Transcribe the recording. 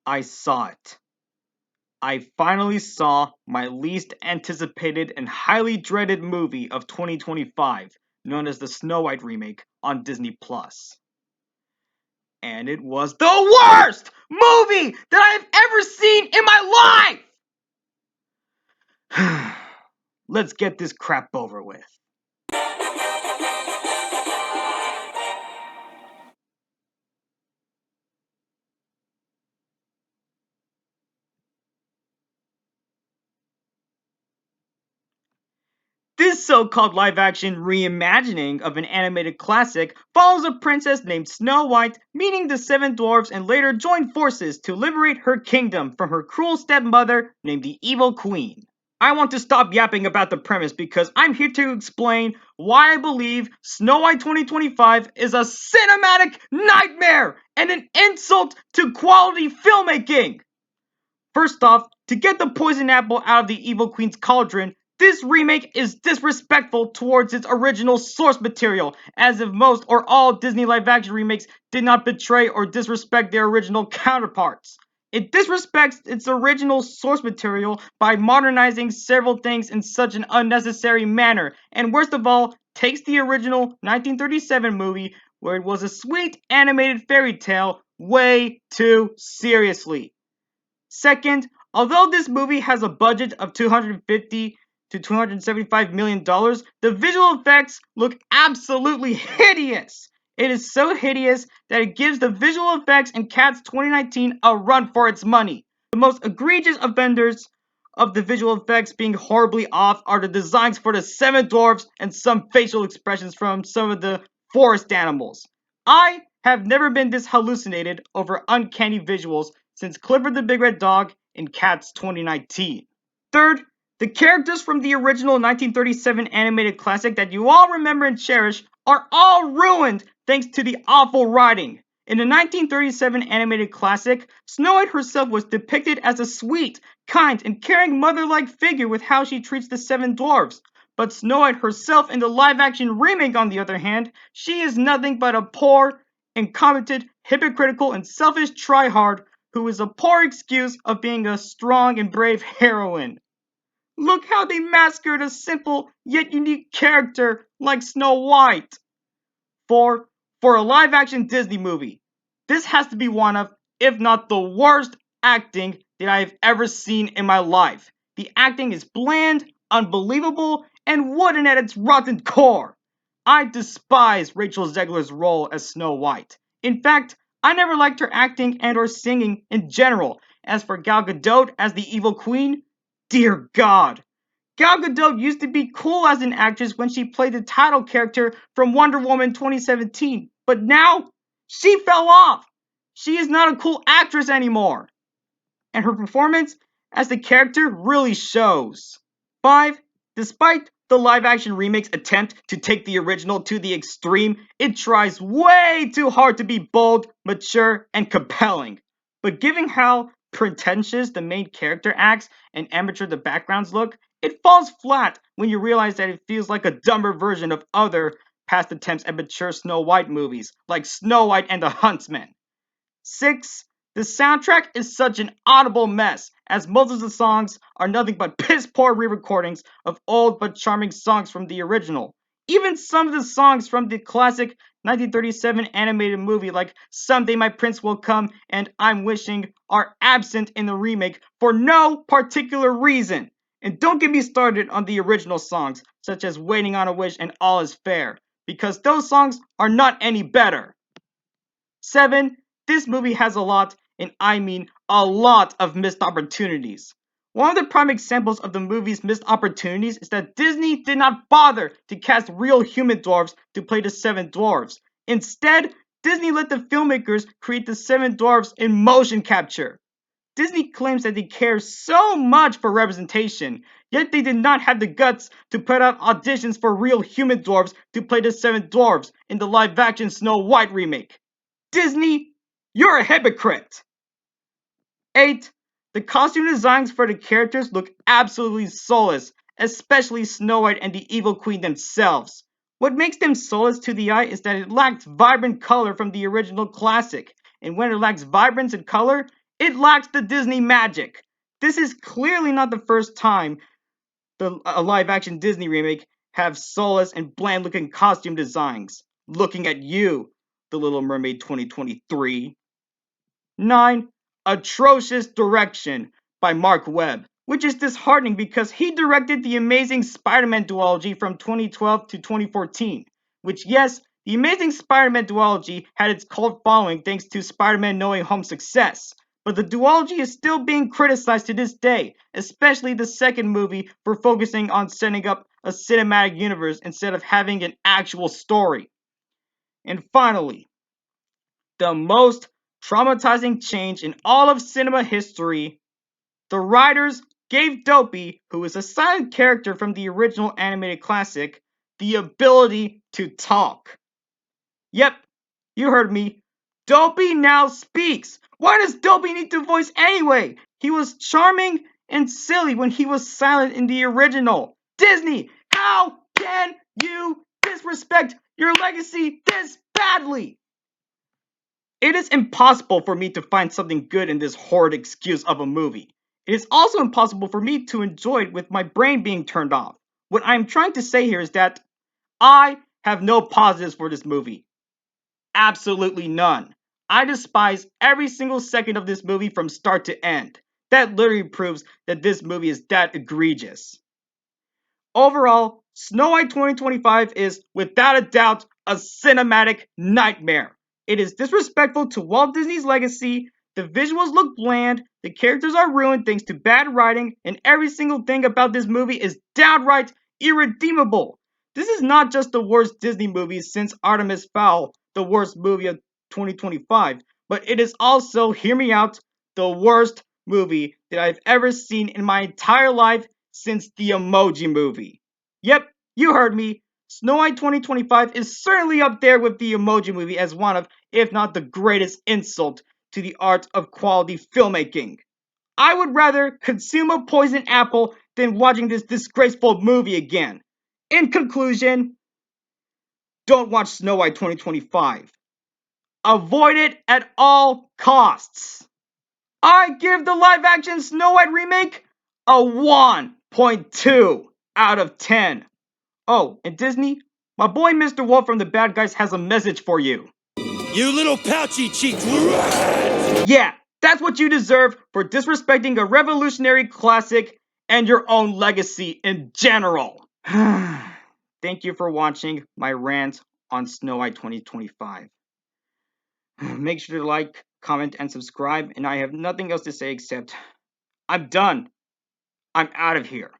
I saw it. I finally saw my least anticipated and highly dreaded movie of 2025, known as the Snow White remake on Disney Plus. And it was the worst movie that I've ever seen in my life! Let's get this crap over with. This so-called live-action reimagining of an animated classic follows a princess named Snow White meeting the seven dwarfs and later join forces to liberate her kingdom from her cruel stepmother named the Evil Queen. I want to stop yapping about the premise because I'm here to explain why I believe Snow White 2025 is a cinematic nightmare and an insult to quality filmmaking! First off, to get the poison apple out of the Evil Queen's cauldron, this remake is disrespectful towards its original source material, as if most or all Disney live-action remakes did not betray or disrespect their original counterparts. It disrespects its original source material by modernizing several things in such an unnecessary manner, and worst of all, takes the original 1937 movie, where it was a sweet animated fairy tale, way too seriously. Second, although this movie has a budget of $250 to $275 million, the visual effects look absolutely hideous. It is so hideous that it gives the visual effects in Cats 2019 a run for its money. The most egregious offenders of the visual effects being horribly off are the designs for the seven dwarfs and some facial expressions from some of the forest animals. I have never been this hallucinated over uncanny visuals since Clifford the Big Red Dog in Cats 2019. Third, the characters from the original 1937 animated classic that you all remember and cherish are all ruined thanks to the awful writing. In the 1937 animated classic, Snow White herself was depicted as a sweet, kind, and caring mother-like figure with how she treats the seven dwarfs. But Snow White herself in the live-action remake, on the other hand, she is nothing but a poor, incompetent, hypocritical, and selfish tryhard who is a poor excuse of being a strong and brave heroine. Look how they massacred a simple yet unique character like Snow White. For a live-action Disney movie, this has to be one of, if not the worst acting that I have ever seen in my life. The acting is bland, unbelievable, and wooden at its rotten core. I despise Rachel Zegler's role as Snow White. In fact, I never liked her acting and or singing in general. As for Gal Gadot as the Evil Queen, dear God. Gal Gadot used to be cool as an actress when she played the title character from Wonder Woman 2017, but now she fell off. She is not a cool actress anymore. And her performance as the character really shows. 5. Despite the live-action remake's attempt to take the original to the extreme, it tries way too hard to be bold, mature, and compelling. But given how pretentious the main character acts and amateur the backgrounds look, it falls flat when you realize that it feels like a dumber version of other past attempts at mature Snow White movies, like Snow White and the Huntsman. 6. The soundtrack is such an audible mess, as most of the songs are nothing but piss-poor re-recordings of old but charming songs from the original. Even some of the songs from the classic 1937 animated movie like Someday My Prince Will Come and I'm Wishing are absent in the remake for no particular reason. And don't get me started on the original songs, such as Waiting on a Wish and All Is Fair, because those songs are not any better. 7. This movie has a lot, and I mean a lot, of missed opportunities. One of the prime examples of the movie's missed opportunities is that Disney did not bother to cast real human dwarves to play the seven dwarves. Instead, Disney let the filmmakers create the seven dwarves in motion capture. Disney claims that they care so much for representation, yet they did not have the guts to put out auditions for real human dwarves to play the seven dwarves in the live-action Snow White remake. Disney, you're a hypocrite! 8. The costume designs for the characters look absolutely soulless, especially Snow White and the Evil Queen themselves. What makes them soulless to the eye is that it lacks vibrant color from the original classic, and when it lacks vibrance and color, It lacks the Disney magic. This is clearly not the first time a live-action Disney remake have soulless and bland-looking costume designs. Looking at you, The Little Mermaid 2023. 9. Atrocious direction by Mark Webb, which is disheartening because he directed the Amazing Spider-Man duology from 2012 to 2014, which, yes, the Amazing Spider-Man duology had its cult following thanks to Spider-Man No Way Home's success, but the duology is still being criticized to this day, especially the second movie for focusing on setting up a cinematic universe instead of having an actual story. And finally, the most traumatizing change in all of cinema history. The writers gave Dopey, who is a silent character from the original animated classic, the ability to talk. Yep, you heard me. Dopey now speaks. Why does Dopey need to voice anyway? He was charming and silly when he was silent in the original. Disney, how can you disrespect your legacy this badly? It is impossible for me to find something good in this horrid excuse of a movie. It is also impossible for me to enjoy it with my brain being turned off. What I am trying to say here is that I have no positives for this movie. Absolutely none. I despise every single second of this movie from start to end. That literally proves that this movie is that egregious. Overall, Snow White 2025 is, without a doubt, a cinematic nightmare. It is disrespectful to Walt Disney's legacy, the visuals look bland, the characters are ruined thanks to bad writing, and every single thing about this movie is downright irredeemable. This is not just the worst Disney movie since Artemis Fowl, the worst movie of 2025, but it is also, hear me out, the worst movie that I've ever seen in my entire life since the Emoji Movie. Yep, you heard me. Snow White 2025 is certainly up there with the Emoji Movie as one of, if not the greatest insult to the art of quality filmmaking. I would rather consume a poisoned apple than watching this disgraceful movie again. In conclusion, don't watch Snow White 2025. Avoid it at all costs. I give the live action Snow White remake a 1.2 out of 10. Oh, and Disney, my boy Mr. Walt from The Bad Guys has a message for you. You little pouchy cheeked rat! Yeah, that's what you deserve for disrespecting a revolutionary classic and your own legacy in general. Thank you for watching my rant on Snow White 2025. Make sure to like, comment, and subscribe, and I have nothing else to say except I'm done. I'm out of here.